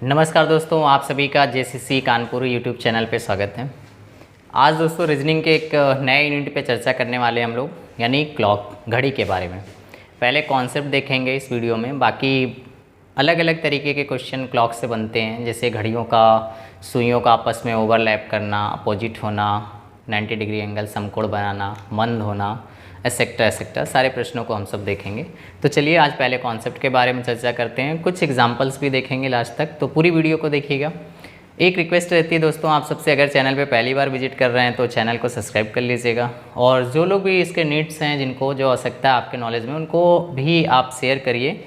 नमस्कार दोस्तों, आप सभी का जेसीसी कानपुर यूट्यूब चैनल पे स्वागत है। आज दोस्तों रीजनिंग के एक नए यूनिट पे चर्चा करने वाले हैं हम लोग, यानी क्लॉक, घड़ी के बारे में। पहले कॉन्सेप्ट देखेंगे इस वीडियो में, बाकी अलग अलग तरीके के क्वेश्चन क्लॉक से बनते हैं, जैसे घड़ियों का सुइयों का आपस में ओवरलैप करना, अपोजिट होना, 90 डिग्री एंगल, समकोण बनाना, मंद होना, एसेक्ट्रा एसेक्ट्रा, सारे प्रश्नों को हम सब देखेंगे। तो चलिए आज पहले कॉन्सेप्ट के बारे में चर्चा करते हैं, कुछ एग्जांपल्स भी देखेंगे लास्ट तक, तो पूरी वीडियो को देखिएगा। एक रिक्वेस्ट रहती है दोस्तों आप सबसे, अगर चैनल पे पहली बार विजिट कर रहे हैं तो चैनल को सब्सक्राइब कर लीजिएगा, और जो लोग भी इसके नीड्स हैं, जिनको जो आवश्यकता है आपके नॉलेज में, उनको भी आप शेयर करिए।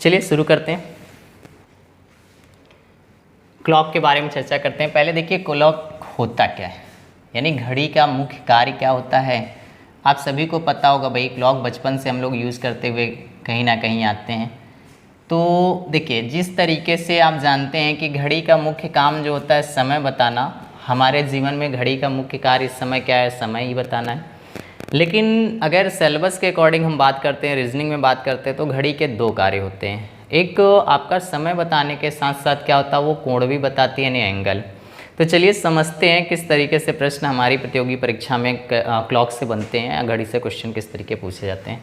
चलिए शुरू करते हैं, क्लॉक के बारे में चर्चा करते हैं। पहले देखिए क्लॉक होता क्या है, यानी घड़ी का मुख्य कार्य क्या होता है। आप सभी को पता होगा भाई, क्लॉक बचपन से हम लोग यूज़ करते हुए कहीं ना कहीं आते हैं। तो देखिए, जिस तरीके से आप जानते हैं कि घड़ी का मुख्य काम जो होता है समय बताना, हमारे जीवन में घड़ी का मुख्य कार्य इस समय क्या है, समय ही बताना है। लेकिन अगर सिलेबस के अकॉर्डिंग हम बात करते हैं, रीजनिंग में बात करते हैं, तो घड़ी के दो कार्य होते हैं। एक आपका समय बताने के साथ साथ क्या होता है, वो कोण भी बताती है, यानी एंगल। तो चलिए समझते हैं किस तरीके से प्रश्न हमारी प्रतियोगी परीक्षा में क्लॉक से बनते हैं, या घड़ी से क्वेश्चन किस तरीके पूछे जाते हैं।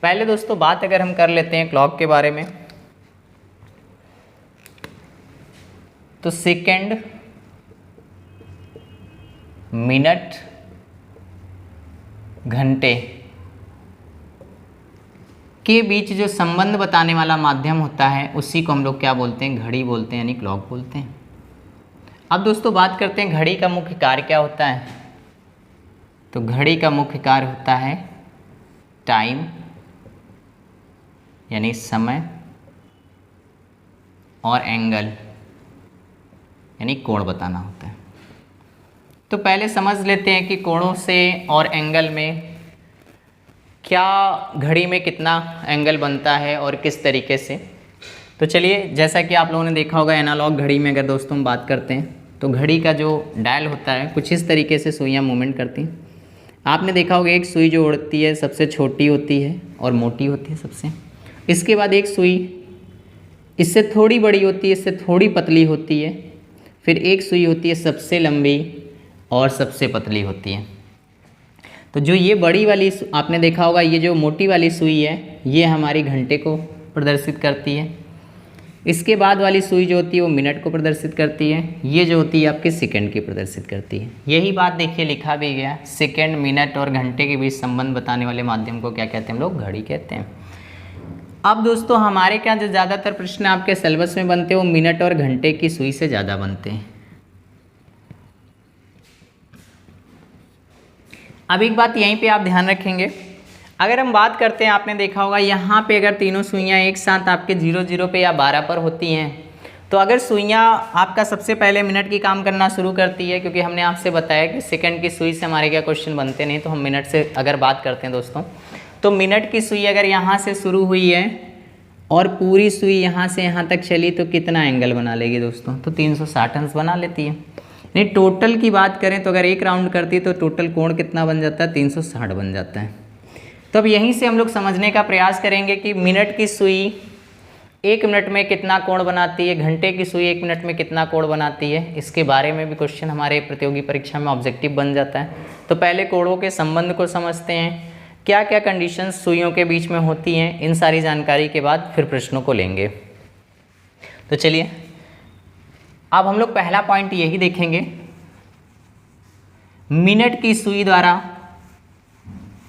पहले दोस्तों बात अगर हम कर लेते हैं क्लॉक के बारे में, तो सेकंड, मिनट, घंटे के बीच जो संबंध बताने वाला माध्यम होता है, उसी को हम लोग क्या बोलते हैं, घड़ी बोलते हैं, यानी क्लॉक बोलते हैं। अब दोस्तों बात करते हैं घड़ी का मुख्य कार्य क्या होता है। तो घड़ी का मुख्य कार्य होता है टाइम, यानी समय, और एंगल, यानी कोण बताना होता है। तो पहले समझ लेते हैं कि कोणों से और एंगल में क्या, घड़ी में कितना एंगल बनता है और किस तरीके से। तो चलिए, जैसा कि आप लोगों ने देखा होगा एनालॉग घड़ी में, अगर दोस्तों हम बात करते हैं तो घड़ी का जो डायल होता है, कुछ इस तरीके से सुइयाँ मूवमेंट करती हैं। आपने देखा होगा एक सुई जो उड़ती है सबसे छोटी होती है और मोटी होती है सबसे। इसके बाद एक सुई इससे थोड़ी बड़ी होती है, इससे थोड़ी पतली होती है। फिर एक सुई होती है सबसे लंबी और सबसे पतली होती है। तो जो ये बड़ी वाली आपने देखा होगा, ये जो मोटी वाली सुई है, ये हमारी घंटे को प्रदर्शित करती है। इसके बाद वाली सुई जो होती है वो मिनट को प्रदर्शित करती है। ये जो होती है आपके सेकंड की प्रदर्शित करती है। यही बात देखिए लिखा भी गया, सेकंड, मिनट और घंटे के बीच संबंध बताने वाले माध्यम को क्या कहते हैं हम लोग, घड़ी कहते हैं। अब दोस्तों हमारे क्या जो ज़्यादातर प्रश्न आपके सिलेबस में बनते हैं, वो मिनट और घंटे की सुई से ज़्यादा बनते हैं। अब एक बात यहीं पे आप ध्यान रखेंगे, अगर हम बात करते हैं, आपने देखा होगा यहाँ पे अगर तीनों सुइयाँ एक साथ आपके 0 पे या 12 पर होती हैं, तो अगर सुइयाँ आपका सबसे पहले मिनट की काम करना शुरू करती है, क्योंकि हमने आपसे बताया कि सेकंड की सुई से हमारे क्या क्वेश्चन बनते नहीं, तो हम मिनट से अगर बात करते हैं दोस्तों, तो मिनट की सुई अगर यहाँ से शुरू हुई है और पूरी सुई यहाँ से यहाँ तक चली, तो कितना एंगल बना लेगी दोस्तों, तो 360 अंश बना लेती है। नहीं, टोटल की बात करें तो अगर एक राउंड करती है तो टोटल कोण कितना बन जाता है, 360 बन जाता है। तो अब यहीं से हम लोग समझने का प्रयास करेंगे कि मिनट की सुई 1 मिनट में कितना कोण बनाती है, घंटे की सुई 1 मिनट में कितना कोण बनाती है। इसके बारे में भी क्वेश्चन हमारे प्रतियोगी परीक्षा में ऑब्जेक्टिव बन जाता है। तो पहले कोणों के संबंध को समझते हैं, क्या क्या कंडीशंस सुइयों के बीच में होती हैं, इन सारी जानकारी के बाद फिर प्रश्नों को लेंगे। तो चलिए अब हम लोग पहला पॉइंट यही देखेंगे, मिनट की सुई द्वारा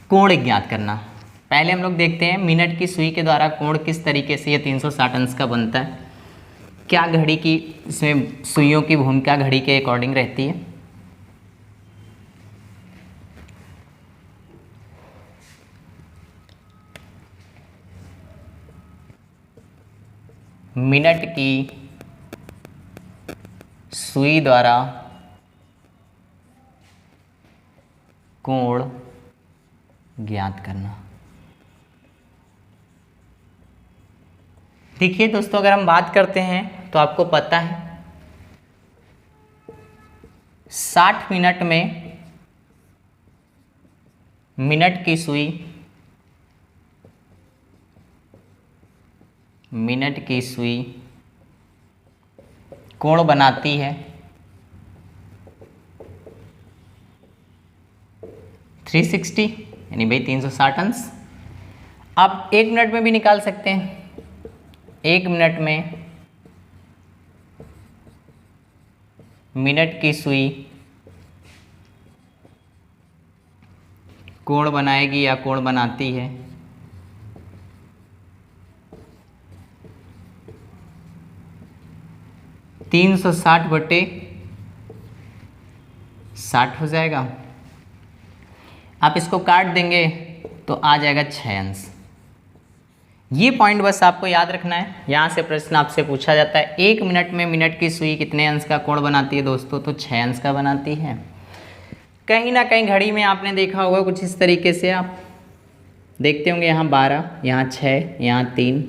कोण ज्ञात करना। पहले हम लोग देखते हैं मिनट की सुई के द्वारा कोण किस तरीके से ये 360 अंश का बनता है। क्या घड़ी की इसमें सुइयों की भूमिका घड़ी के अकॉर्डिंग रहती है। मिनट की सुई द्वारा कोण ज्ञात करना। देखिए दोस्तों, अगर हम बात करते हैं तो आपको पता है 60 मिनट में मिनट की सुई मिनट की सुई कोण बनाती है 360, यानी भाई 360 अंश। आप 1 मिनट में भी निकाल सकते हैं। 1 मिनट में मिनट की सुई कोण बनाएगी या कोण बनाती है 360/60 हो जाएगा। आप इसको काट देंगे तो आ जाएगा 6 अंश। ये पॉइंट बस आपको याद रखना है। यहाँ से प्रश्न आपसे पूछा जाता है 1 मिनट में मिनट की सुई कितने अंश का कोण बनाती है दोस्तों, तो 6 अंश का बनाती है। कहीं ना कहीं घड़ी में आपने देखा होगा कुछ इस तरीके से, आप देखते होंगे यहाँ 12, यहाँ 6, यहाँ 3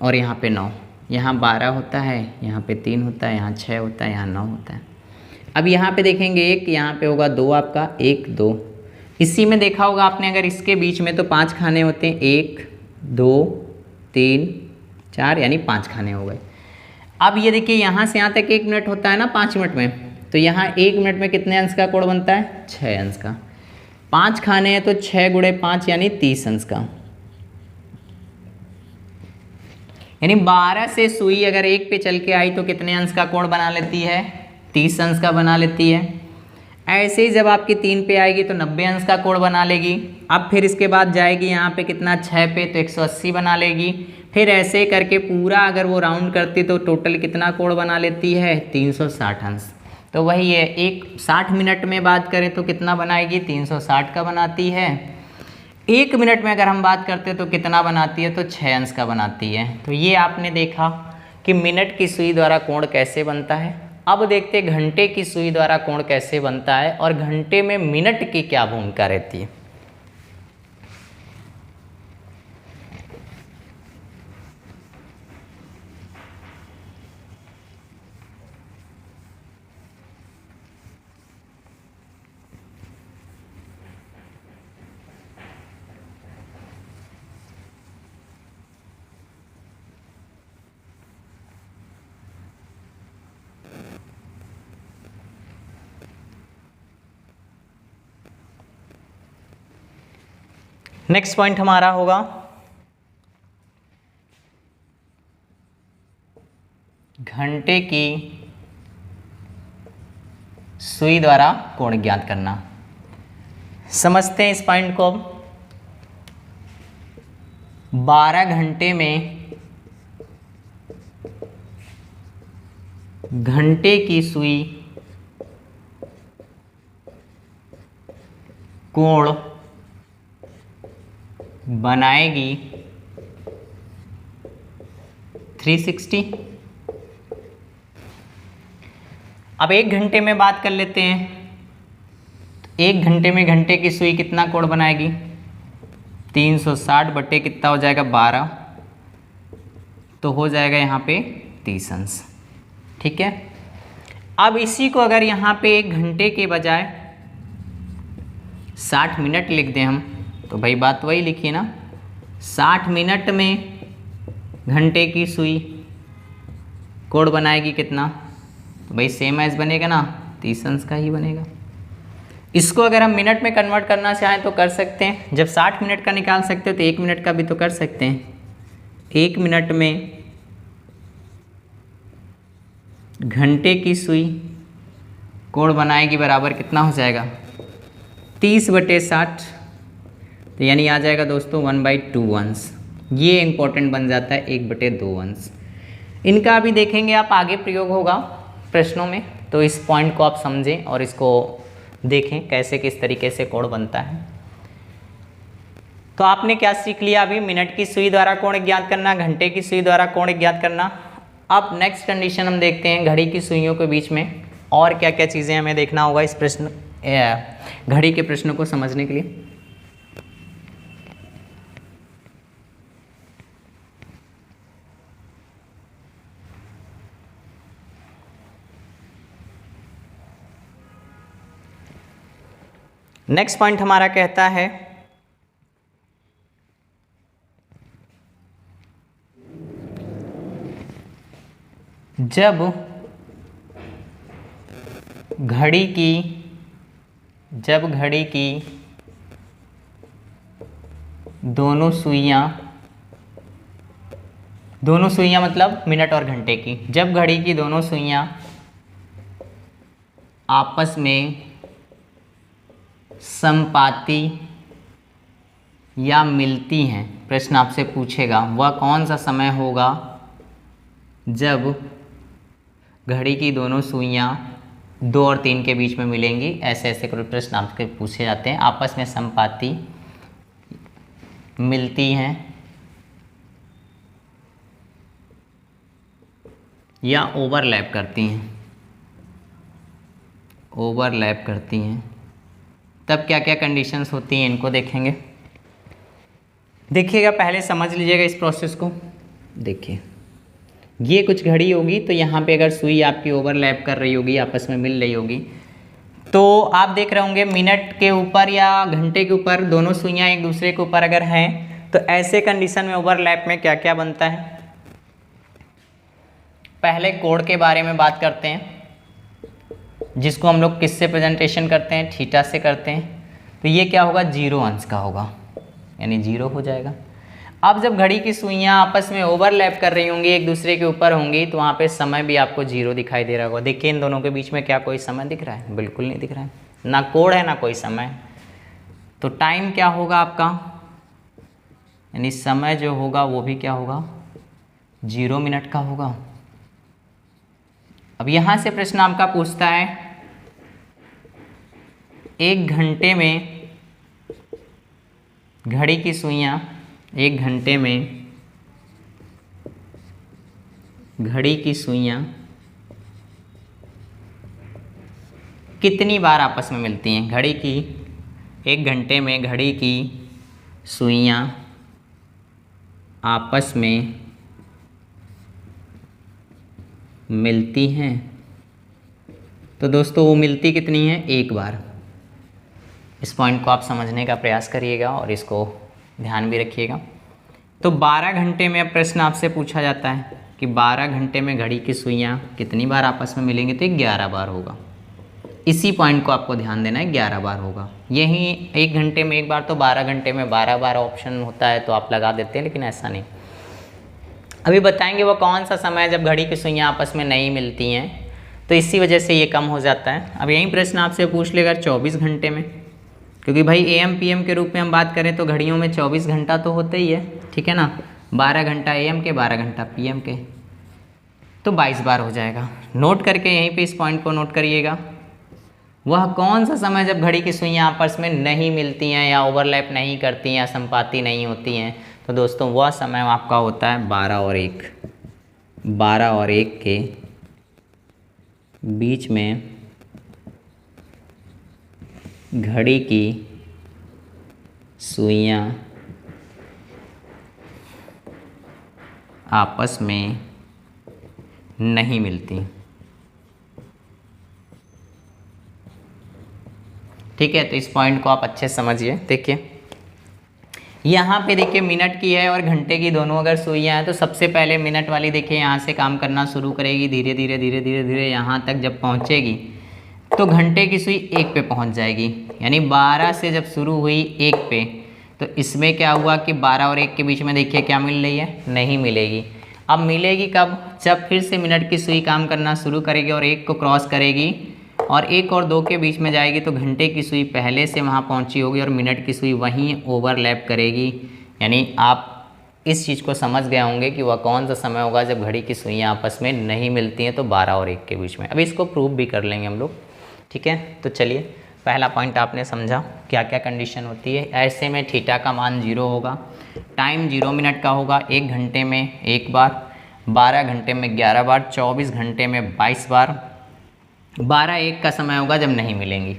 और यहाँ पे 9। यहाँ 12 होता है, यहाँ पे 3 होता है, यहाँ 6 होता है, यहाँ 9 होता है। अब यहाँ पे देखेंगे 1, यहाँ पे होगा 2 आपका, 1 2। इसी में देखा होगा आपने, अगर इसके बीच में तो 5 खाने होते हैं, 1 2 3 4, यानी 5 खाने हो गए। अब ये देखिए यहाँ से यहाँ तक 1 मिनट होता है ना 5 मिनट में, तो यहाँ 1 मिनट में कितने अंश का कोण बनता है, 6 अंश का। 5 खाने हैं तो 6 × 5 यानी 30 अंश का। यानी 12 से सुई अगर 1 पे चल के आई तो कितने अंश का कोण बना लेती है, 30 अंश का बना लेती है। ऐसे ही जब आपकी 3 पे आएगी तो 90 अंश का कोण बना लेगी। अब फिर इसके बाद जाएगी यहाँ पे कितना, 6 पे, तो 180 बना लेगी। फिर ऐसे करके पूरा अगर वो राउंड करती तो टोटल कितना कोण बना लेती है, 360 अंश। तो वही है, 60 मिनट में बात करें तो कितना बनाएगी, 360 का बनाती है। 1 मिनट में अगर हम बात करते हैं तो कितना बनाती है, तो 6 अंश का बनाती है। तो ये आपने देखा कि मिनट की सुई द्वारा कोण कैसे बनता है। अब देखते हैं घंटे की सुई द्वारा कोण कैसे बनता है और घंटे में मिनट की क्या भूमिका रहती है। नेक्स्ट पॉइंट हमारा होगा घंटे की सुई द्वारा कोण ज्ञात करना। समझते हैं इस पॉइंट को। 12 घंटे में घंटे की सुई कोण बनाएगी 360। अब 1 घंटे में बात कर लेते हैं। 1 घंटे में घंटे की सुई कितना कोण बनाएगी, 360 बटे कितना हो जाएगा, 12, तो हो जाएगा यहाँ पे 30 अंश। ठीक है। अब इसी को अगर यहाँ पे 1 घंटे के बजाय 60 मिनट लिख दें हम, तो भाई बात वही लिखी ना, 60 मिनट में घंटे की सुई कोण बनाएगी कितना, तो भाई सेम एज बनेगा ना, 30 अंश का ही बनेगा। इसको अगर हम मिनट में कन्वर्ट करना चाहें तो कर सकते हैं। जब 60 मिनट का निकाल सकते हो तो 1 मिनट का भी तो कर सकते हैं। 1 मिनट में घंटे की सुई कोण बनाएगी बराबर कितना हो जाएगा, 30/60, तो यानी आ जाएगा दोस्तों 1/2 अंश। ये इंपॉर्टेंट बन जाता है 1/2 अंश। इनका अभी देखेंगे आप, आगे प्रयोग होगा प्रश्नों में, तो इस पॉइंट को आप समझें और इसको देखें कैसे किस तरीके से कोण बनता है। तो आपने क्या सीख लिया अभी, मिनट की सुई द्वारा कोण ज्ञात करना, घंटे की सुई द्वारा कोण ज्ञात करना। अब नेक्स्ट कंडीशन हम देखते हैं घड़ी की सुइयों के बीच में और क्या क्या चीज़ें हमें देखना होगा इस प्रश्न घड़ी के प्रश्न को समझने के लिए। नेक्स्ट पॉइंट हमारा कहता है जब जब घड़ी की दोनों सुइयां मतलब मिनट और घंटे की, जब घड़ी की दोनों सुइयां आपस में समपाती या मिलती हैं, प्रश्न आपसे पूछेगा वह कौन सा समय होगा जब घड़ी की दोनों सुइयां 2 और 3 के बीच में मिलेंगी। ऐसे ऐसे कुछ प्रश्न आपके पूछे जाते हैं। आपस में समपाती, मिलती हैं या ओवरलैप करती हैं, तब क्या क्या कंडीशंस होती हैं इनको देखेंगे। देखिएगा, पहले समझ लीजिएगा इस प्रोसेस को। देखिए, ये कुछ घड़ी होगी, तो यहाँ पे अगर सुई आपकी ओवरलैप कर रही होगी, आपस में मिल रही होगी, तो आप देख रहे होंगे मिनट के ऊपर या घंटे के ऊपर दोनों सुइयां एक दूसरे के ऊपर अगर हैं, तो ऐसे कंडीशन में ओवरलैप में क्या क्या बनता है। पहले कोण के बारे में बात करते हैं, जिसको हम लोग किससे प्रेजेंटेशन करते हैं, थीटा से करते हैं। तो ये क्या होगा, 0 अंश का होगा, यानी 0 हो जाएगा। अब जब घड़ी की सुइयां आपस में ओवरलैप कर रही होंगी, एक दूसरे के ऊपर होंगी, तो वहाँ पे समय भी आपको 0 दिखाई दे रहा होगा। देखिए, इन दोनों के बीच में क्या कोई समय दिख रहा है? बिल्कुल नहीं दिख रहा है, ना कोण है ना कोई समय। तो टाइम क्या होगा आपका, यानी समय जो होगा वो भी क्या होगा, 0 मिनट का होगा। अब यहाँ से प्रश्न आपका पूछता है, एक घंटे में घड़ी की सुइयां, एक घंटे में घड़ी की सुइयां कितनी बार आपस में मिलती हैं। एक घंटे में घड़ी की सुइयां आपस में मिलती हैं। तो दोस्तों, वो मिलती कितनी है, एक बार। इस पॉइंट को आप समझने का प्रयास करिएगा और इसको ध्यान भी रखिएगा। तो 12 घंटे में अब प्रश्न आपसे पूछा जाता है कि 12 घंटे में घड़ी की सुइयां कितनी बार आपस में मिलेंगी, तो 11 बार होगा। इसी पॉइंट को आपको ध्यान देना है, 11 बार होगा। यही एक घंटे में एक बार, तो 12 घंटे में 12 बार ऑप्शन होता है, तो आप लगा देते हैं, लेकिन ऐसा नहीं। अभी बताएंगे वो कौन सा समय है जब घड़ी की सुइयां आपस में नहीं मिलती हैं, तो इसी वजह से ये कम हो जाता है। अब यही प्रश्न आपसे पूछ लेगा 24 घंटे में, क्योंकि भाई AM PM के रूप में हम बात करें तो घड़ियों में 24 घंटा तो होता ही है, ठीक है ना। 12 घंटा AM के, 12 घंटा PM के, तो 22 बार हो जाएगा। नोट करके यहीं पे इस पॉइंट को नोट करिएगा। वह कौन सा समय जब घड़ी की सुइयां आपस में नहीं मिलती हैं या ओवरलैप नहीं करती हैं या संपाती नहीं होती हैं, तो दोस्तों वह समय आपका होता है 12 और 1। 12 और 1 के बीच में घड़ी की सुइयां आपस में नहीं मिलती, ठीक है। तो इस पॉइंट को आप अच्छे समझिए। देखिए, यहाँ पे देखिए मिनट की है और घंटे की दोनों अगर सुइयां हैं, तो सबसे पहले मिनट वाली देखिए यहाँ से काम करना शुरू करेगी, धीरे धीरे धीरे धीरे धीरे यहाँ तक जब पहुँचेगी, तो घंटे की सुई 1 पे पहुँच जाएगी। यानी 12 से जब शुरू हुई 1 पे, तो इसमें क्या हुआ कि 12 और 1 के बीच में देखिए क्या मिल रही है, नहीं मिलेगी। अब मिलेगी कब, जब फिर से मिनट की सुई काम करना शुरू करेगी और 1 को क्रॉस करेगी और 1 और 2 के बीच में जाएगी, तो घंटे की सुई पहले से वहाँ पहुँची होगी और मिनट की सुई वहीं ओवरलैप करेगी। यानी आप इस चीज़ को समझ गए होंगे कि वह कौन सा समय होगा जब घड़ी की सुइयां आपस में नहीं मिलती हैं, तो 12 और 1 के बीच में। अभी इसको प्रूव भी कर लेंगे हम लोग, ठीक है। तो चलिए, पहला पॉइंट आपने समझा क्या क्या कंडीशन होती है। ऐसे में थीटा का मान 0 होगा, टाइम 0 मिनट का होगा, 1 घंटे में 1 बार, 12 घंटे में 11 बार, 24 घंटे में 22 बार, 12-1 का समय होगा जब नहीं मिलेंगी।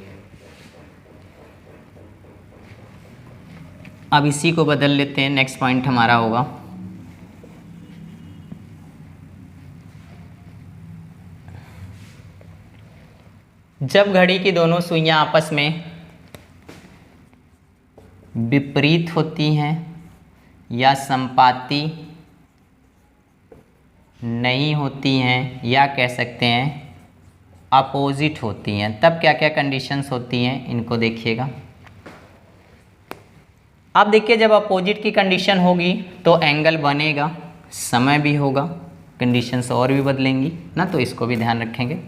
अब इसी को बदल लेते हैं, नेक्स्ट पॉइंट हमारा होगा जब घड़ी की दोनों सुइयां आपस में विपरीत होती हैं या संपाती नहीं होती हैं, या कह सकते हैं अपोजिट होती हैं तब क्या क्या कंडीशंस होती हैं, इनको देखिएगा। अब देखिए जब अपोजिट की कंडीशन होगी तो एंगल बनेगा, समय भी होगा, कंडीशंस और भी बदलेंगी ना, तो इसको भी ध्यान रखेंगे।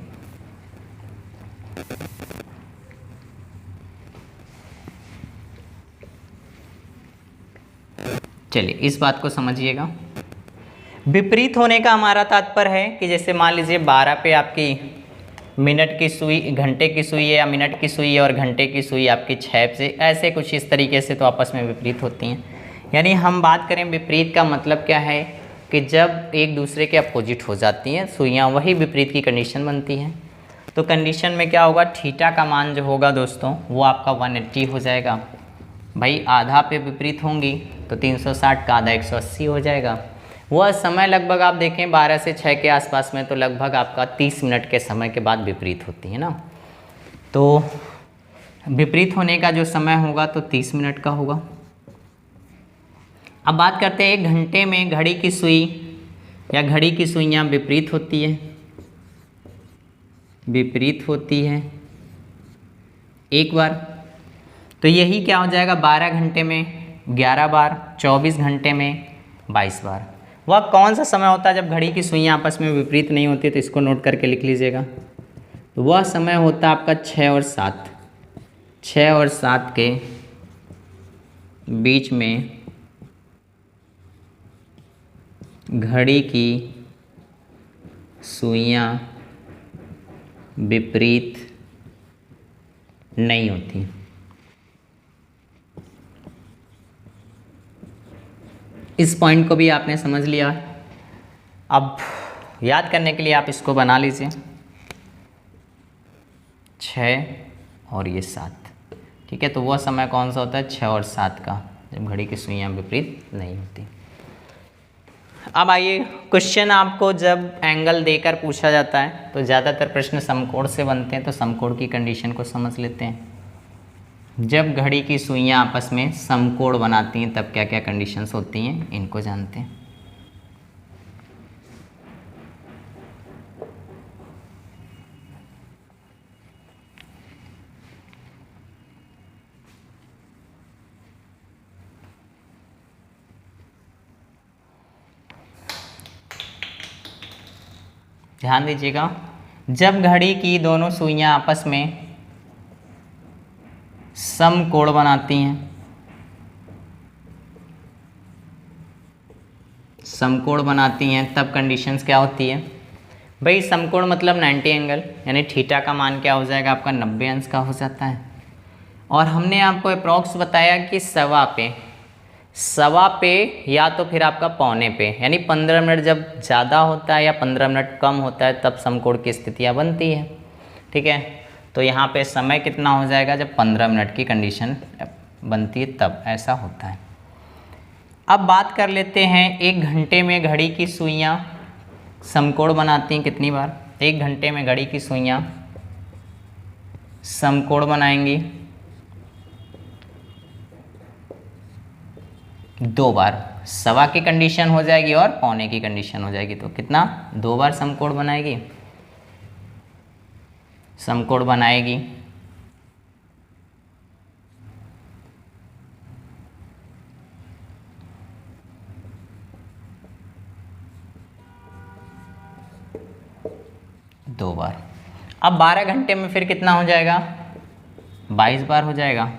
चलिए इस बात को समझिएगा। विपरीत होने का हमारा तात्पर्य है कि जैसे मान लीजिए 12 पे आपकी मिनट की सुई, घंटे की सुई है, या मिनट की सुई है और घंटे की सुई आपकी 6 से, ऐसे कुछ इस तरीके से तो आपस में विपरीत होती हैं। यानी हम बात करें विपरीत का मतलब क्या है कि जब एक दूसरे के अपोजिट हो जाती हैं सुइयाँ, वही विपरीत की कंडीशन बनती है। तो कंडीशन में क्या होगा, थीटा का मान जो होगा दोस्तों वो आपका 180 हो जाएगा। भाई आधा पे विपरीत होंगी तो 360 का आधा 180 हो जाएगा। वह समय लगभग आप देखें 12 से 6 के आसपास में, तो लगभग आपका 30 मिनट के समय के बाद विपरीत होती है ना। तो विपरीत होने का जो समय होगा तो 30 मिनट का होगा। अब बात करते हैं 1 घंटे में घड़ी की सुई या घड़ी की सुइयाँ विपरीत होती है, विपरीत होती है एक बार, तो यही क्या हो जाएगा 12 घंटे में 11 बार, 24 घंटे में 22 बार। वह कौन सा समय होता है जब घड़ी की सुइयाँ आपस में विपरीत नहीं होती, तो इसको नोट करके लिख लीजिएगा। तो वह समय होता है आपका 6 और 7, 6 और 7 के बीच में घड़ी की सुइयाँ विपरीत नहीं होती। इस पॉइंट को भी आपने समझ लिया। अब याद करने के लिए आप इसको बना लीजिए, 6 और ये 7, ठीक है। तो वह समय कौन सा होता है 6 और 7 का, जब घड़ी की सुइयाँ विपरीत नहीं होती। अब आइए, क्वेश्चन आपको जब एंगल देकर पूछा जाता है तो ज़्यादातर प्रश्न समकोण से बनते हैं, तो समकोण की कंडीशन को समझ लेते हैं। जब घड़ी की सुइयाँ आपस में समकोण बनाती हैं तब क्या क्या कंडीशंस होती हैं, इनको जानते हैं। ध्यान दीजिएगा, जब घड़ी की दोनों सुइयाँ आपस में समकोण बनाती हैं, समकोण बनाती हैं तब कंडीशंस क्या होती है। भाई समकोण मतलब 90 एंगल, यानी थीटा का मान क्या हो जाएगा आपका 90 अंश का हो जाता है। और हमने आपको अप्रॉक्स बताया कि सवा पे या तो फिर आपका पौने पे, यानी 15 मिनट जब ज़्यादा होता है या 15 मिनट कम होता है तब समकोण की स्थितियाँ बनती है, ठीक है। तो यहाँ पे समय कितना हो जाएगा, जब 15 मिनट की कंडीशन बनती है तब ऐसा होता है। अब बात कर लेते हैं 1 घंटे में घड़ी की सुइयाँ समकोण बनाती हैं कितनी बार। 1 घंटे में घड़ी की सुइयाँ समकोण बनाएंगी 2 बार। सवा की कंडीशन हो जाएगी और पौने की कंडीशन हो जाएगी, तो कितना 2 बार समकोण बनाएगी, समकोण बनाएगी। दो बार। अब 12 घंटे में फिर कितना हो जाएगा 22 बार हो जाएगा।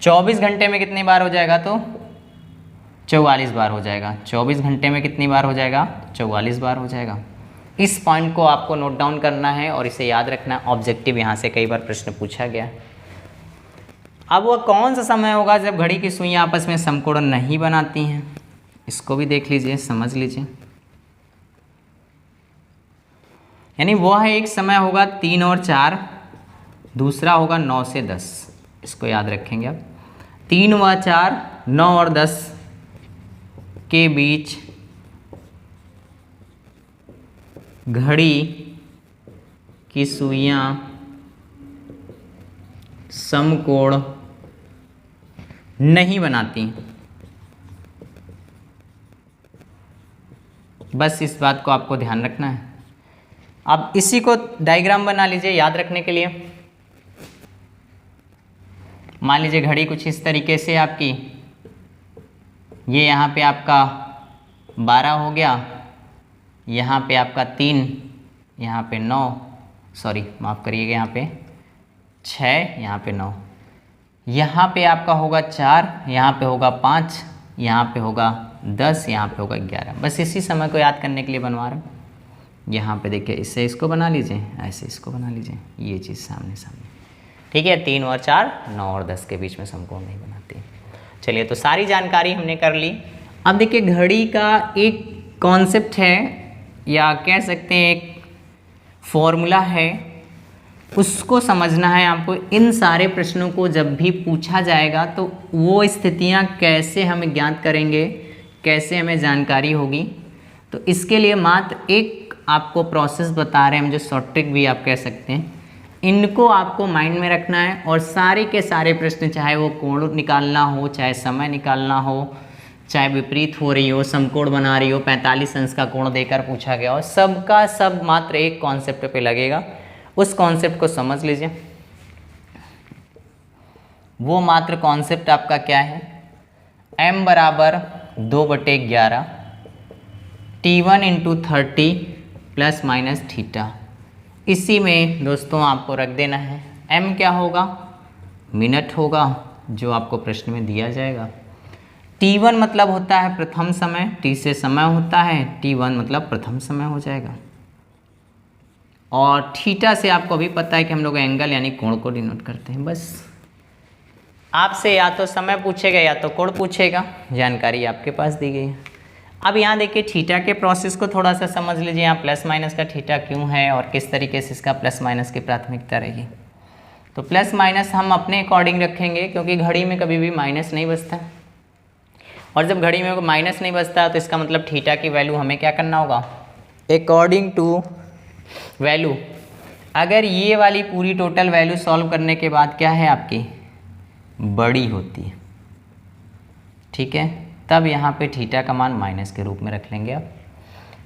24 घंटे में कितनी बार हो जाएगा, तो 44 बार हो जाएगा। 24 घंटे में कितनी बार हो जाएगा 44 बार हो जाएगा। इस पॉइंट को आपको नोट डाउन करना है और इसे याद रखना, ऑब्जेक्टिव यहाँ से कई बार प्रश्न पूछा गया। अब वह कौन सा समय होगा जब घड़ी की सुइयाँ आपस में समकोण नहीं बनाती हैं, इसको भी देख लीजिए, समझ लीजिए। यानी वह एक समय होगा 3 और 4, दूसरा होगा 9 से 10, इसको याद रखेंगे आप। 3 व 4, 9 और 10 के बीच घड़ी की सुइयाँ समकोण नहीं बनाती। बस इस बात को आपको ध्यान रखना है। अब इसी को डायग्राम बना लीजिए याद रखने के लिए। मान लीजिए घड़ी कुछ इस तरीके से आपकी, ये यहाँ पे आपका 12 हो गया, यहाँ पे आपका 3, यहाँ पे 9, सॉरी माफ़ करिएगा, यहाँ पे 6, यहाँ पे 9, यहाँ पे आपका होगा 4, यहाँ पे होगा 5, यहाँ पे होगा 10, यहाँ पे होगा 11। बस इसी समय को याद करने के लिए बनवा रहा हूँ। यहाँ पे देखिए, इससे इसको बना लीजिए, ऐसे इसको बना लीजिए, ये चीज़ सामने सामने, ठीक है। 3 और 4 9 और 10 के बीच में समकोण नहीं बनाती। चलिए, तो सारी जानकारी हमने कर ली। अब देखिए, घड़ी का एक कॉन्सेप्ट है या कह सकते हैं एक फॉर्मूला है, उसको समझना है आपको। इन सारे प्रश्नों को जब भी पूछा जाएगा तो वो स्थितियां कैसे हम ज्ञात करेंगे, कैसे हमें जानकारी होगी, तो इसके लिए मात्र एक आपको प्रोसेस बता रहे हैं हम, जो शॉर्ट ट्रिक भी आप कह सकते हैं। इनको आपको माइंड में रखना है और सारे के सारे प्रश्न, चाहे वो कोण निकालना हो, चाहे समय निकालना हो, चाहे विपरीत हो रही हो, समकोण बना रही हो, 45 अंश का कोण देकर पूछा गया हो, सबका सब मात्र एक कॉन्सेप्ट पे लगेगा। उस कॉन्सेप्ट को समझ लीजिए। वो मात्र कॉन्सेप्ट आपका क्या है, m बराबर 2/11 T1 into 30 plus minus theta. इसी में दोस्तों आपको रख देना है, m क्या होगा, मिनट होगा, जो आपको प्रश्न में दिया जाएगा। T1 मतलब होता है प्रथम समय, T से समय होता है, T1 मतलब प्रथम समय हो जाएगा। और थीटा से आपको अभी पता है कि हम लोग एंगल यानी कोण को डिनोट करते हैं। बस आपसे या तो समय पूछेगा या तो कोण पूछेगा, जानकारी आपके पास दी गई है। अब यहाँ देखिए, थीटा के प्रोसेस को थोड़ा सा समझ लीजिए। यहाँ प्लस माइनस का थीटा क्यों है और किस तरीके से इसका प्लस माइनस की प्राथमिकता रहेगी। तो प्लस माइनस हम अपने अकॉर्डिंग रखेंगे, क्योंकि घड़ी में कभी भी माइनस नहीं बचता, और जब घड़ी में माइनस नहीं बचता है तो इसका मतलब थीटा की वैल्यू हमें क्या करना होगा, अकॉर्डिंग टू वैल्यू। अगर ये वाली पूरी टोटल वैल्यू सॉल्व करने के बाद क्या है आपकी, बड़ी होती है, ठीक है, तब यहाँ पे थीटा का मान माइनस के रूप में रख लेंगे आप।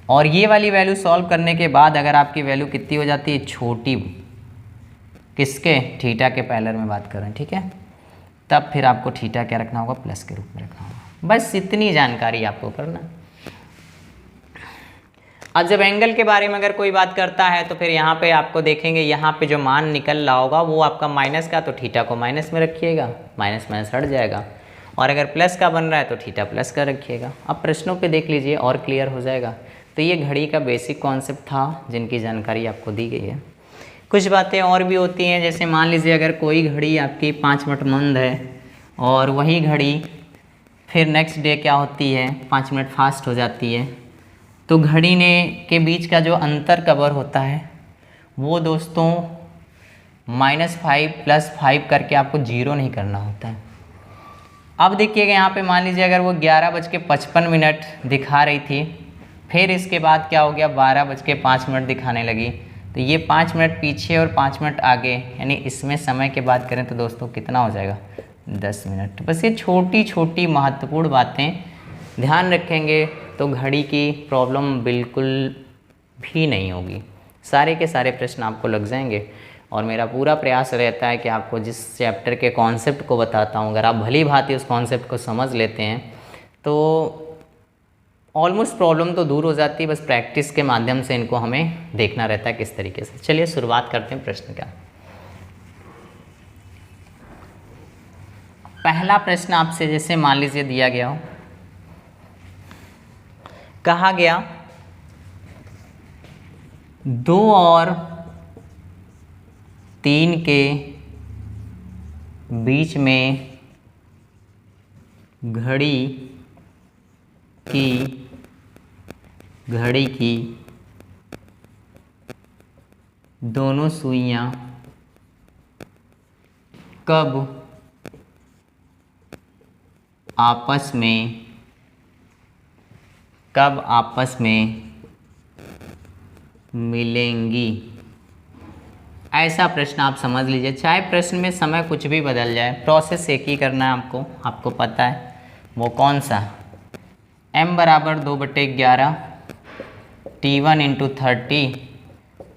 और ये वाली वैल्यू सॉल्व करने के बाद अगर आपकी वैल्यू कितनी हो जाती है, छोटी, किसके, थीटा के पैरेलल में बात कर रहे हैं, ठीक है, तब फिर आपको थीटा क्या रखना होगा, प्लस के रूप में रखना होगा। बस इतनी जानकारी आपको करना। अब जब एंगल के बारे में अगर कोई बात करता है तो फिर यहाँ पे आपको देखेंगे, यहाँ पे जो मान निकल रहा होगा वो आपका माइनस का, तो थीटा को माइनस में रखिएगा, माइनस माइनस हट जाएगा। और अगर प्लस का बन रहा है तो थीटा प्लस का रखिएगा। अब प्रश्नों पे देख लीजिए और क्लियर हो जाएगा। तो ये घड़ी का बेसिक कॉन्सेप्ट था जिनकी जानकारी आपको दी गई है। कुछ बातें और भी होती हैं, जैसे मान लीजिए अगर कोई घड़ी आपकी 5 मिनट मंद है और वही घड़ी फिर नेक्स्ट डे क्या होती है, 5 मिनट फास्ट हो जाती है, तो घड़ी ने के बीच का जो अंतर कवर होता है वो दोस्तों -5 + 5 करके आपको 0 नहीं करना होता है। अब देखिएगा यहाँ पे मान लीजिए अगर वो 11:55 दिखा रही थी, फिर इसके बाद क्या हो गया, 12:05 दिखाने लगी, तो ये 5 मिनट पीछे और 5 मिनट आगे, यानी इसमें समय की बात करें तो दोस्तों कितना हो जाएगा, 10 मिनट। बस ये छोटी छोटी महत्वपूर्ण बातें ध्यान रखेंगे तो घड़ी की प्रॉब्लम बिल्कुल भी नहीं होगी, सारे के सारे प्रश्न आपको लग जाएंगे। और मेरा पूरा प्रयास रहता है कि आपको जिस चैप्टर के कॉन्सेप्ट को बताता हूँ, अगर आप भली भांति उस कॉन्सेप्ट को समझ लेते हैं तो ऑलमोस्ट प्रॉब्लम तो दूर हो जाती है। बस प्रैक्टिस के माध्यम से इनको हमें देखना रहता है किस तरीके से। चलिए शुरुआत करते हैं प्रश्न का। पहला प्रश्न आपसे जैसे मान लीजिए दिया गया हो, कहा गया 2 और 3 के बीच में घड़ी की दोनों सुइयां कब आपस में मिलेंगी। ऐसा प्रश्न आप समझ लीजिए। चाहे प्रश्न में समय कुछ भी बदल जाए, प्रोसेस एक ही करना है आपको पता है वो कौन सा, m बराबर 2/11 T1 into 30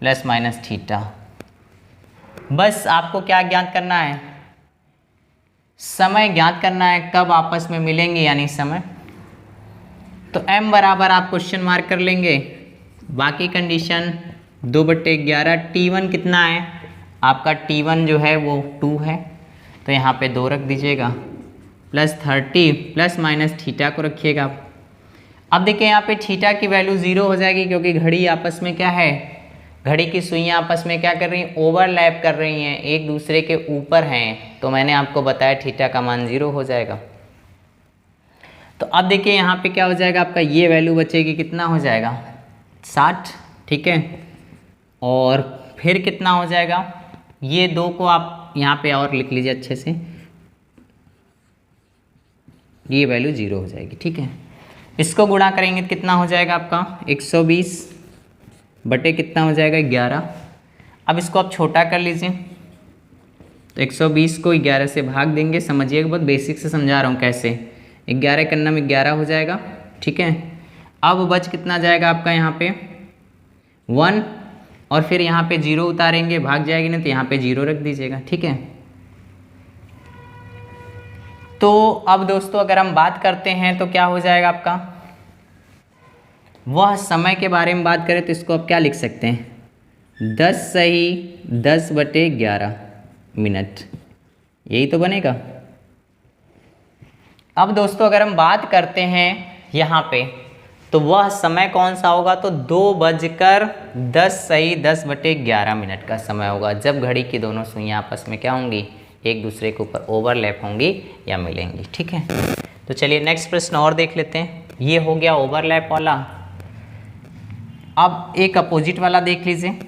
plus minus theta. बस आपको क्या ज्ञात करना है, समय ज्ञात करना है, कब आपस में मिलेंगे यानी समय। तो m बराबर आप क्वेश्चन मार्क कर लेंगे, बाकी कंडीशन 2/11। T1 कितना है आपका, T1 जो है वो 2 है, तो यहाँ पे 2 रख दीजिएगा, प्लस 30 प्लस माइनस थीटा को रखिएगा। अब देखिए यहाँ पे थीटा की वैल्यू 0 हो जाएगी, क्योंकि घड़ी आपस में क्या है, घड़ी की सुइयाँ आपस में क्या कर रही हैं, ओवरलैप कर रही हैं, एक दूसरे के ऊपर हैं। तो मैंने आपको बताया थीटा का मान 0 हो जाएगा। तो अब देखिए यहाँ पे क्या हो जाएगा आपका, ये वैल्यू बचेगी, कितना हो जाएगा 60, ठीक है। और फिर कितना हो जाएगा, ये 2 को आप यहाँ पे और लिख लीजिए अच्छे से, ये वैल्यू 0 हो जाएगी, ठीक है। इसको गुणा करेंगे तो कितना हो जाएगा आपका 120 बटे कितना हो जाएगा 11। अब इसको आप छोटा कर लीजिए, तो 120 को 11 से भाग देंगे, समझिएगा बहुत बेसिक से समझा रहा हूँ कैसे। 11 करना में 11 हो जाएगा, ठीक है। अब बच कितना जाएगा आपका यहाँ पे 1, और फिर यहाँ पे 0 उतारेंगे, भाग जाएगी ना, तो यहाँ पे 0 रख दीजिएगा, ठीक है। तो अब दोस्तों अगर हम बात करते हैं तो क्या हो जाएगा आपका, वह समय के बारे में बात करें तो इसको आप क्या लिख सकते हैं, 10 सही 10/11 मिनट, यही तो बनेगा। अब दोस्तों अगर हम बात करते हैं यहाँ पे, तो वह समय कौन सा होगा, तो 2:10 सही 10/11 मिनट का समय होगा, जब घड़ी की दोनों सुइयाँ आपस में क्या होंगी, एक दूसरे के ऊपर ओवरलैप होंगी या मिलेंगी, ठीक है। तो चलिए नेक्स्ट प्रश्न और देख लेते हैं। ये हो गया ओवरलैप वाला। अब एक अपोजिट वाला देख लीजिए।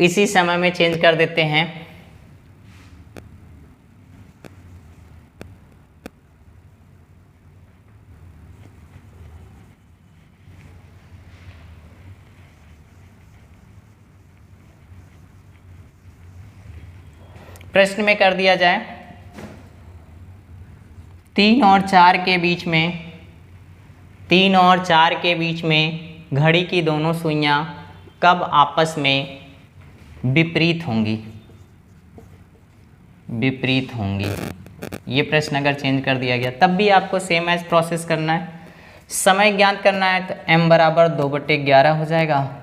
इसी समय में चेंज कर देते हैं। प्रश्न में कर दिया जाए 3 और 4 के बीच में, 3 और 4 के बीच में घड़ी की दोनों सुइयां कब आपस में विपरीत होंगी, विपरीत होंगी। ये प्रश्न अगर चेंज कर दिया गया तब भी आपको सेम एज प्रोसेस करना है। समय ज्ञात करना है तो m बराबर 2/11 हो जाएगा।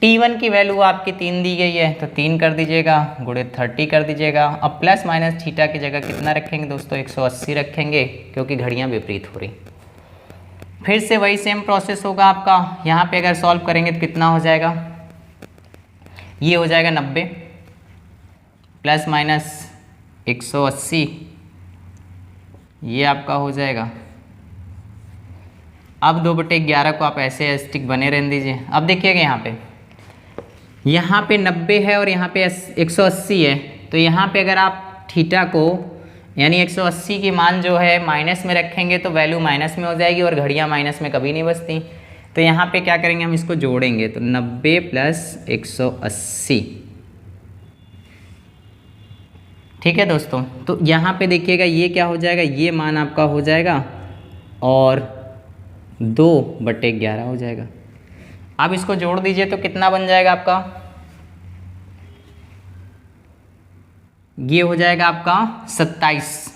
T1 की वैल्यू आपकी 3 दी गई है, तो 3 कर दीजिएगा, गुणे 30 कर दीजिएगा। अब प्लस माइनस थीटा की जगह कितना रखेंगे दोस्तों, 180 रखेंगे, क्योंकि घड़ियाँ विपरीत हो रही। फिर से वही सेम प्रोसेस होगा आपका। यहाँ पे अगर सॉल्व करेंगे तो कितना हो जाएगा, ये हो जाएगा 90 प्लस माइनस 180, ये आपका हो जाएगा। अब 2/11 को आप ऐसे स्टिक बने रहने दीजिए। अब देखिएगा यहाँ पे 90 है और यहाँ पे 180 है, तो यहाँ पे अगर आप थीटा को यानी 180 की मान जो है माइनस में रखेंगे तो वैल्यू माइनस में हो जाएगी, और घड़ियाँ माइनस में कभी नहीं बचती। तो यहाँ पे क्या करेंगे, हम इसको जोड़ेंगे, तो 90 प्लस 180, ठीक है दोस्तों। तो यहाँ पे देखिएगा ये क्या हो जाएगा, ये मान आपका हो जाएगा और 2/11 हो जाएगा। अब इसको जोड़ दीजिए तो कितना बन जाएगा आपका, ये हो जाएगा आपका 27,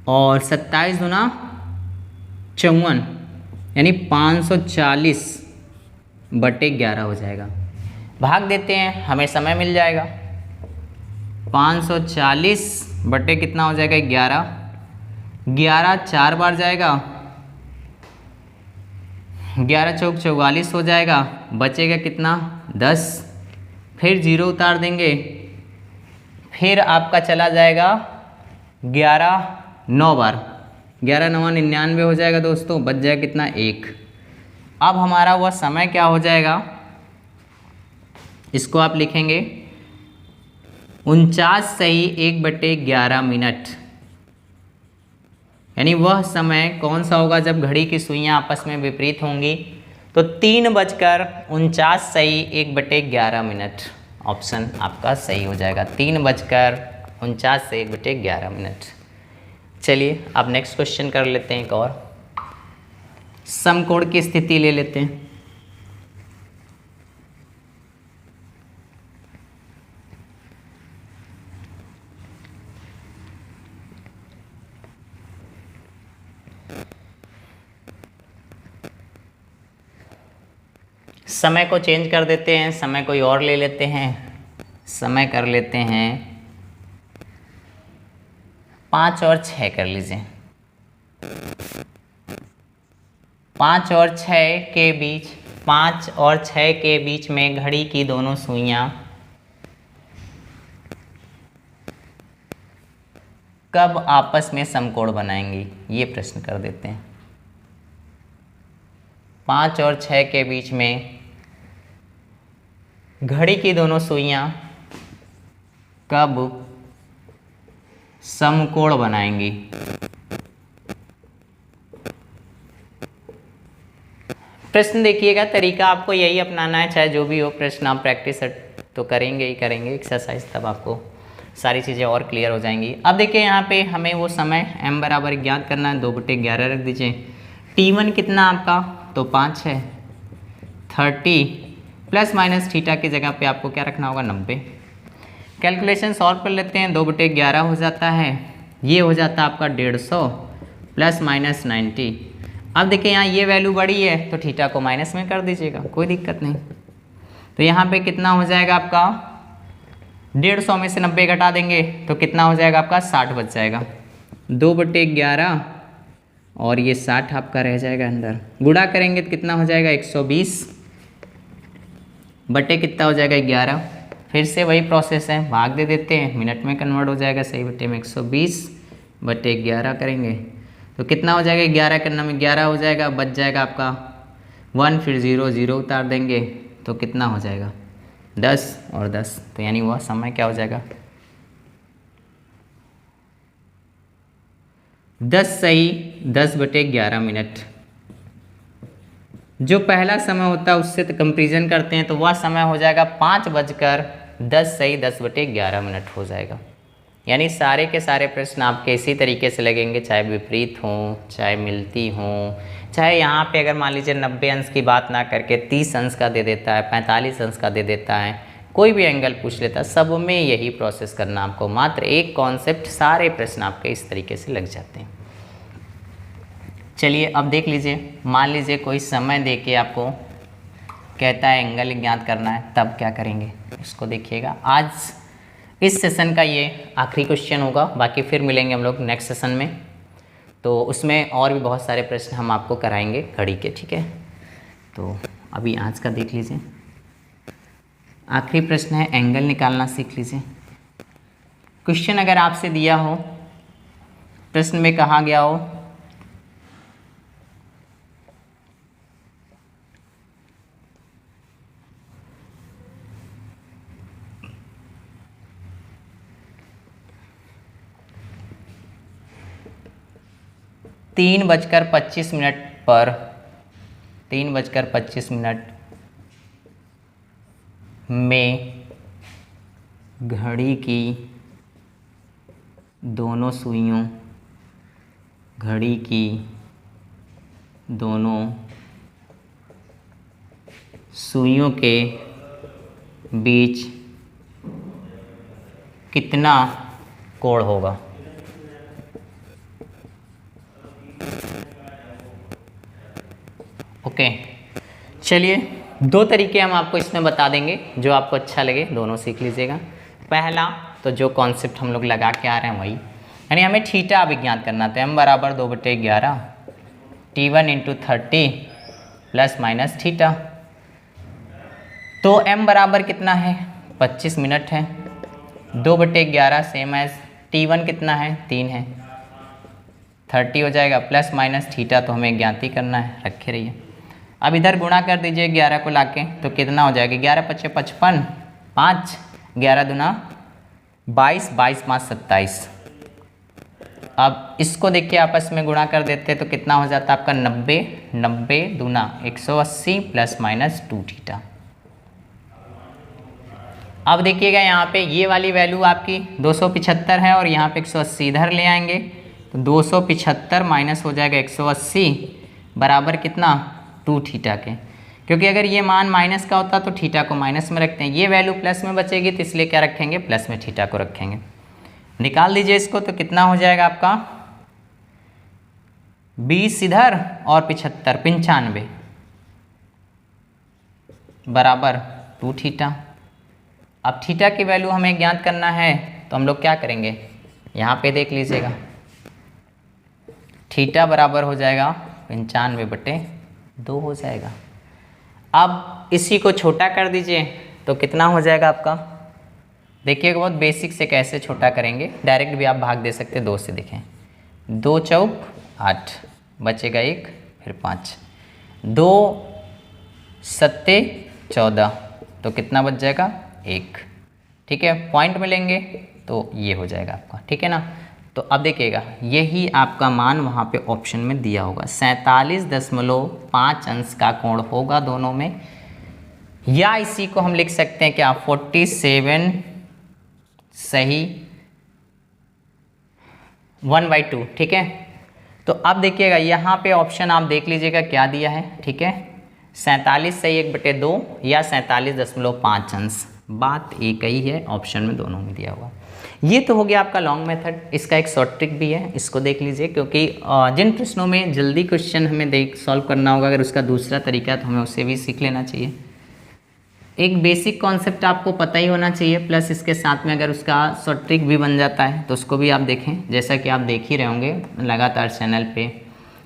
और 27 गुना 54 यानी 540/11 हो जाएगा। भाग देते हैं, हमें समय मिल जाएगा। 540 बटे कितना हो जाएगा 11, 11 4 बार जाएगा, 11 चौक 44 हो जाएगा, बचेगा कितना 10, फिर 0 उतार देंगे, फिर आपका चला जाएगा 11 9 बार, 11 9 99 हो जाएगा दोस्तों, बच जाएगा कितना 1। अब हमारा वह समय क्या हो जाएगा, इसको आप लिखेंगे 49 सही 1/11 मिनट, यानी वह समय कौन सा होगा जब घड़ी की सुइयां आपस में विपरीत होंगी। तो 3:49 सही 1/11 मिनट, ऑप्शन आपका सही हो जाएगा। 3:49 49 से 1/11 मिनट। चलिए अब नेक्स्ट क्वेश्चन कर लेते हैं एक और। समकोण की स्थिति ले लेते हैं। समय को चेंज कर देते हैं, समय कोई और ले लेते हैं। समय कर लेते हैं 5 और 6 कर लीजिए। 5 और 6 के बीच 5 और 6 के बीच में घड़ी की दोनों सुइयां कब आपस में समकोण बनाएंगी, ये प्रश्न कर देते हैं। 5 और 6 के बीच में घड़ी की दोनों सुइयां कब समकोण बनाएंगी। प्रश्न देखिएगा, तरीका आपको यही अपनाना है, चाहे जो भी हो प्रश्न आप प्रैक्टिस तो करेंगे ही करेंगे एक्सरसाइज, तब आपको सारी चीज़ें और क्लियर हो जाएंगी। अब देखिए यहाँ पे हमें वो समय m बराबर ज्ञात करना है, 2/11 रख दीजिए। t1 कितना आपका, तो 5 है। 30 प्लस माइनस थीटा की जगह पे आपको क्या रखना होगा, 90। कैलकुलेशन सॉल्व कर लेते हैं। 2/11 हो जाता है, ये हो जाता है आपका 150 प्लस माइनस 90। अब देखिए यहाँ ये वैल्यू बड़ी है तो थीटा को माइनस में कर दीजिएगा, कोई दिक्कत नहीं। तो यहाँ पे कितना हो जाएगा आपका, 150 में से 90 घटा देंगे तो कितना हो जाएगा आपका, 60 बच जाएगा। 2/11 और ये 60 आपका रह जाएगा अंदर। गुणा करेंगे तो कितना हो जाएगा, 120 बटे कितना हो जाएगा, 11। फिर से वही प्रोसेस है, भाग दे देते हैं, मिनट में कन्वर्ट हो जाएगा, सही बटे में 120 बटे 11 करेंगे तो कितना हो जाएगा, 11 करना में 11 हो जाएगा, बच जाएगा आपका 1, फिर 0 0 उतार देंगे तो कितना हो जाएगा, 10 और 10। तो यानी वह समय क्या हो जाएगा, 10 सही 10/11 मिनट। जो पहला समय होता है उससे तो कंपेरिजन करते हैं तो वह समय हो जाएगा 5:10 सही 10/11 मिनट हो जाएगा। यानी सारे के सारे प्रश्न आपके इसी तरीके से लगेंगे, चाहे विपरीत हों, चाहे मिलती हों, चाहे यहाँ पे अगर मान लीजिए 90 अंश की बात ना करके 30 अंश का दे देता है, 45 अंश का दे देता है, कोई भी एंगल पूछ लेता है, सब में यही प्रोसेस करना आपको। मात्र एक कॉन्सेप्ट, सारे प्रश्न आपके इस तरीके से लग जाते हैं। चलिए अब देख लीजिए, मान लीजिए कोई समय दे के आपको कहता है एंगल ज्ञात करना है, तब क्या करेंगे उसको देखिएगा। आज इस सेशन का ये आखिरी क्वेश्चन होगा, बाकी फिर मिलेंगे हम लोग नेक्स्ट सेशन में, तो उसमें और भी बहुत सारे प्रश्न हम आपको कराएंगे घड़ी के, ठीक है। तो अभी आज का देख लीजिए, आखिरी प्रश्न है एंगल निकालना सीख लीजिए। क्वेश्चन अगर आपसे दिया हो, प्रश्न में कहा गया हो तीन बजकर 25 मिनट में घड़ी की दोनों सुइयों के बीच कितना कोण होगा। ओके, चलिए दो तरीके हम आपको इसमें बता देंगे, जो आपको अच्छा लगे दोनों सीख लीजिएगा। पहला तो जो कॉन्सेप्ट हम लोग लगा के आ रहे हैं वही, यानी हमें थीटा अभिज्ञात करना था। m बराबर 2/11 t1 × 30 प्लस माइनस थीटा। तो m बराबर कितना है, 25 मिनट है। 2/11 सेम एज t1 कितना है, 3 है, 30 हो जाएगा, प्लस माइनस थीटा तो हमें ज्ञात ही करना है, रखे रहिए। अब इधर गुणा कर दीजिए 11 को लाके, तो कितना हो जाएगा, 11 × 5 = 55, 5 11 दूना 22, 22 × 5 = 27। अब इसको देखिए आपस में गुणा कर देते हैं तो कितना हो जाता है आपका 90, 90 दूना 180 प्लस माइनस 2 थीटा। अब देखिएगा यहाँ पे ये वाली वैल्यू आपकी 275 है और यहाँ पे 180 इधर ले आएंगे तो 275 माइनस हो जाएगा 180 बराबर कितना 2 थीटा के, क्योंकि अगर ये मान माइनस का होता तो थीटा को माइनस में रखते हैं, ये वैल्यू प्लस में बचेगी तो इसलिए क्या रखेंगे प्लस में थीटा को रखेंगे। निकाल दीजिए इसको तो कितना हो जाएगा आपका 20 इधर और 75 95 बराबर 2 थीटा। अब थीटा की वैल्यू हमें ज्ञात करना है तो हम लोग क्या करेंगे, यहाँ पे देख लीजिएगा थीटा बराबर हो जाएगा 95/2 हो जाएगा। अब इसी को छोटा कर दीजिए तो कितना हो जाएगा आपका, देखिएगा बहुत बेसिक से कैसे छोटा करेंगे, डायरेक्ट भी आप भाग दे सकते 2 से। देखें 2 चौक 8 बचेगा 1 फिर 5 2 सत्ते 14 तो कितना बच जाएगा 1। ठीक है, पॉइंट में लेंगे तो ये हो जाएगा आपका। ठीक है ना, तो अब देखिएगा यही आपका मान वहाँ पे ऑप्शन में दिया होगा 47.5 अंश का कोण होगा दोनों में, या इसी को हम लिख सकते हैं क्या 47 सही 1/2। ठीक है, तो अब देखिएगा यहाँ पे ऑप्शन आप देख लीजिएगा क्या दिया है। ठीक है, 47 सही 1/2 या 47.5 अंश, बात एक ही है, ऑप्शन में दोनों में दिया हुआ। ये तो हो गया आपका लॉन्ग मेथड। इसका एक शॉर्ट ट्रिक भी है, इसको देख लीजिए, क्योंकि जिन प्रश्नों में जल्दी क्वेश्चन हमें सॉल्व करना होगा, अगर उसका दूसरा तरीका है तो हमें उसे भी सीख लेना चाहिए। एक बेसिक कॉन्सेप्ट आपको पता ही होना चाहिए, प्लस इसके साथ में अगर उसका शॉर्ट ट्रिक भी बन जाता है तो उसको भी आप देखें। जैसा कि आप देख ही रहे होंगे लगातार चैनल पे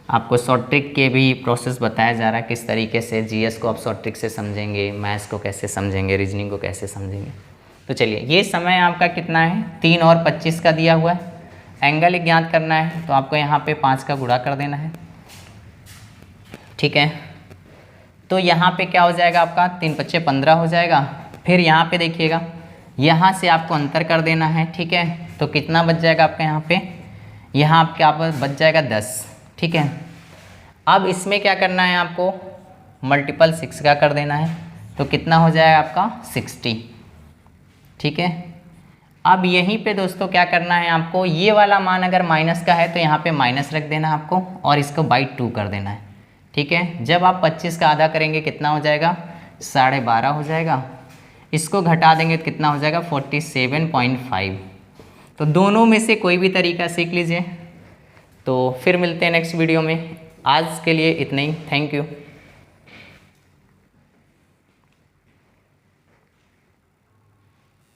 आपको शॉर्ट ट्रिक के भी प्रोसेस बताया जा रहा है, किस तरीके से जीएस को आप शॉर्ट ट्रिक से समझेंगे, मैथ्स को कैसे समझेंगे, रीजनिंग को कैसे समझेंगे। तो चलिए, ये समय आपका कितना है 3 और 25 का दिया हुआ है। एंगल ज्ञात करना है तो आपको यहाँ पे 5 का गुणा कर देना है। ठीक है, तो यहाँ पे क्या हो जाएगा आपका 3 × 5 = 15 हो जाएगा। फिर यहाँ पे देखिएगा यहाँ से आपको अंतर कर देना है। ठीक है, तो कितना बच जाएगा आपका यहाँ आपके आप बच जाएगा 10। ठीक है, अब इसमें क्या करना है आपको मल्टीपल 6 का कर देना है तो कितना हो जाएगा आपका 60। ठीक है, अब यहीं पे दोस्तों क्या करना है आपको, ये वाला मान अगर माइनस का है तो यहाँ पे माइनस रख देना है आपको और इसको /2 कर देना है। ठीक है, जब आप 25 का आधा करेंगे कितना हो जाएगा 12.5 हो जाएगा। इसको घटा देंगे तो कितना हो जाएगा 47.5। तो दोनों में से कोई भी तरीका सीख लीजिए। तो फिर मिलते हैं नेक्स्ट वीडियो में, आज के लिए इतना ही, थैंक यू।